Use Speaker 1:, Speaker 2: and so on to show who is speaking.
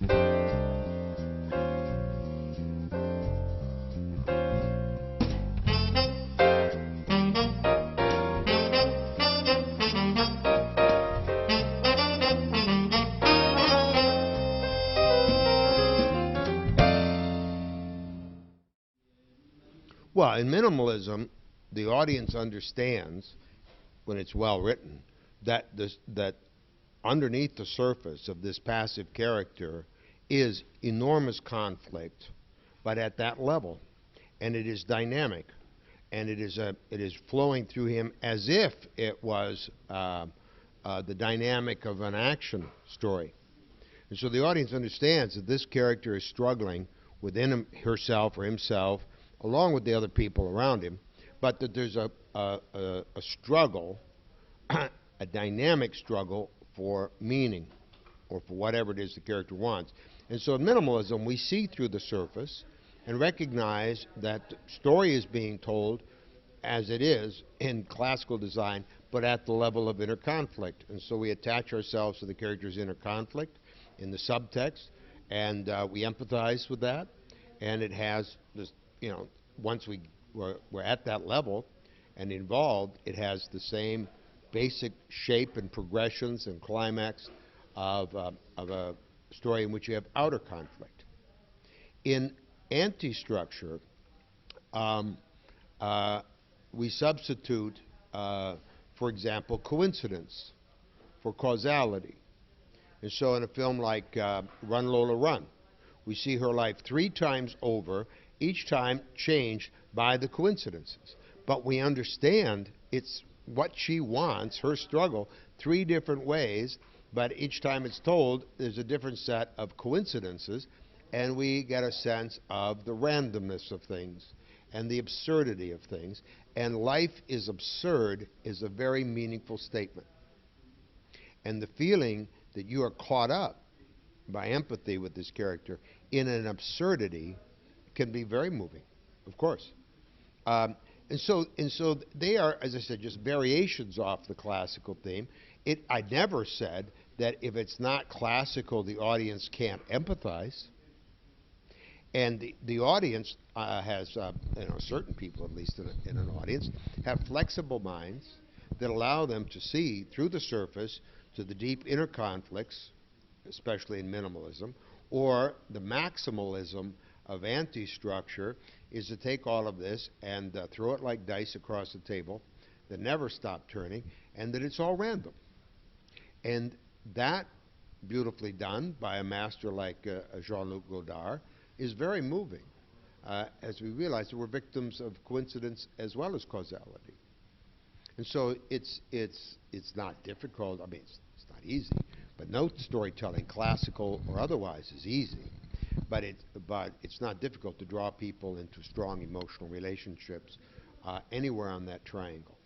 Speaker 1: Well, in minimalism, the audience understands, when it's well written, that underneath the surface of this passive character is enormous conflict, but at that level, and it is dynamic, and it is flowing through him as if it was the dynamic of an action story. And so the audience understands that this character is struggling within herself or himself, along with the other people around him, but that there's a struggle, a dynamic struggle for meaning, or for whatever it is the character wants. And so in minimalism, we see through the surface and recognize that the story is being told as it is in classical design, but at the level of inner conflict. And so we attach ourselves to the character's inner conflict in the subtext, and we empathize with that, and it has this, once we're at that level and involved, it has the same basic shape and progressions and climax of a story in which you have outer conflict. In anti-structure, we substitute, for example, coincidence for causality. And so in a film like Run, Lola, Run, we see her life 3 times over, each time changed by the coincidences. But we understand it's what she wants, her struggle, 3 different ways, but each time it's told, there's a different set of coincidences, and we get a sense of the randomness of things and the absurdity of things. And life is absurd is a very meaningful statement. And the feeling that you are caught up by empathy with this character in an absurdity can be very moving, of course. And so they are, as I said, just variations off the classical theme. I never said that if it's not classical, the audience can't empathize. And the audience has, certain people, at least in an audience, have flexible minds that allow them to see through the surface to the deep inner conflicts, especially in minimalism, or the maximalism of anti-structure is to take all of this and throw it like dice across the table that never stop turning, and that it's all random. And that, beautifully done by a master like Jean-Luc Godard, is very moving, as we realize that we're victims of coincidence as well as causality. And so it's not difficult. I mean, it's not easy, but no storytelling, classical or otherwise, is easy. But it's not difficult to draw people into strong emotional relationships anywhere on that triangle.